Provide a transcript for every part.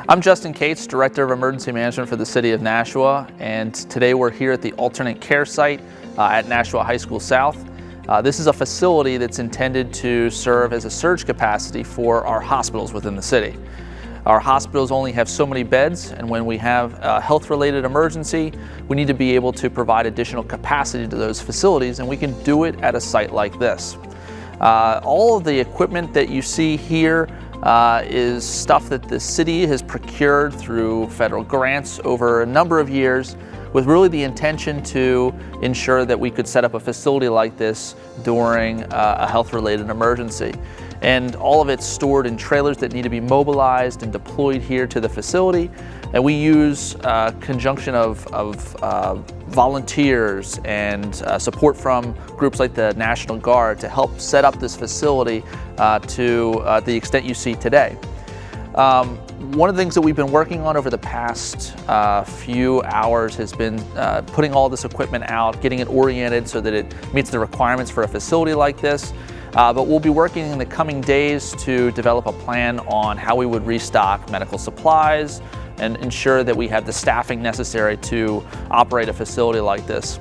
I'm Justin Cates, Director of Emergency Management for the City of Nashua, and today we're here at the alternate care site at Nashua High School South. This is a facility that's intended to serve as a surge capacity for our hospitals within the city. Our hospitals only have so many beds, and when we have a health-related emergency, we need to be able to provide additional capacity to those facilities, and we can do it at a site like this. All of the equipment that you see here is stuff that the city has procured through federal grants over a number of years, with really the intention to ensure that we could set up a facility like this during a health-related emergency. And all of it's stored in trailers that need to be mobilized and deployed here to the facility. And we use a conjunction of volunteers and support from groups like the National Guard to help set up this facility to the extent you see today. One of the things that we've been working on over the past few hours has been putting all this equipment out, getting it oriented so that it meets the requirements for a facility like this. But we'll be working in the coming days to develop a plan on how we would restock medical supplies and ensure that we have the staffing necessary to operate a facility like this.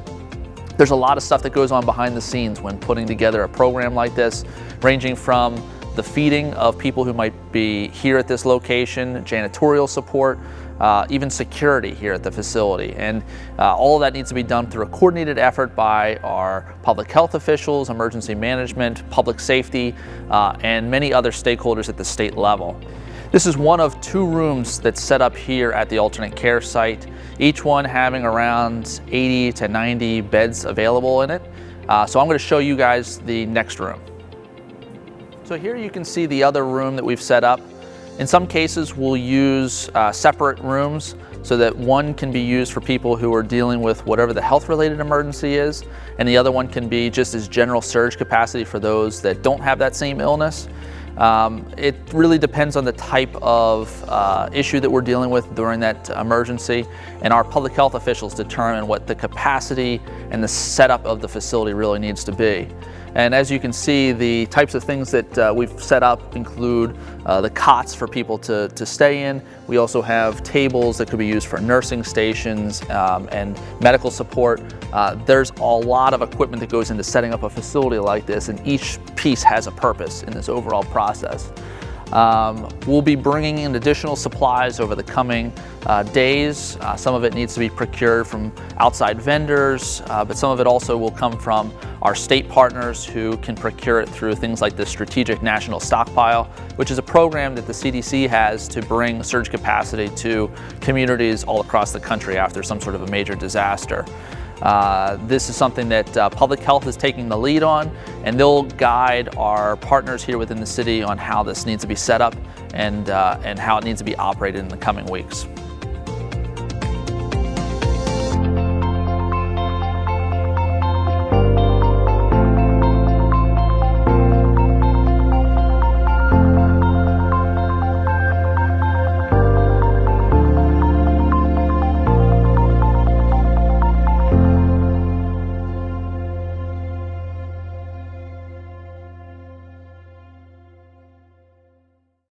There's a lot of stuff that goes on behind the scenes when putting together a program like this, ranging from the feeding of people who might be here at this location, janitorial support, even security here at the facility. And all of that needs to be done through a coordinated effort by our public health officials, emergency management, public safety, and many other stakeholders at the state level. This is one of two rooms that's set up here at the alternate care site, each one having around 80 to 90 beds available in it. So I'm going to show you guys the next room. So here you can see the other room that we've set up. In some cases, we'll use separate rooms so that one can be used for people who are dealing with whatever the health-related emergency is, and the other one can be just as general surge capacity for those that don't have that same illness. It really depends on the type of issue that we're dealing with during that emergency, and our public health officials determine what the capacity and the setup of the facility really needs to be. And as you can see, the types of things that we've set up include the cots for people to stay in. We also have tables that could be used for nursing stations and medical support. There's a lot of equipment that goes into setting up a facility like this, and each piece has a purpose in this overall process. We'll be bringing in additional supplies over the coming days. Some of it needs to be procured from outside vendors, but some of it also will come from our state partners who can procure it through things like the Strategic National Stockpile, which is a program that the CDC has to bring surge capacity to communities all across the country after some sort of a major disaster. This is something that public health is taking the lead on, and they'll guide our partners here within the city on how this needs to be set up and how it needs to be operated in the coming weeks.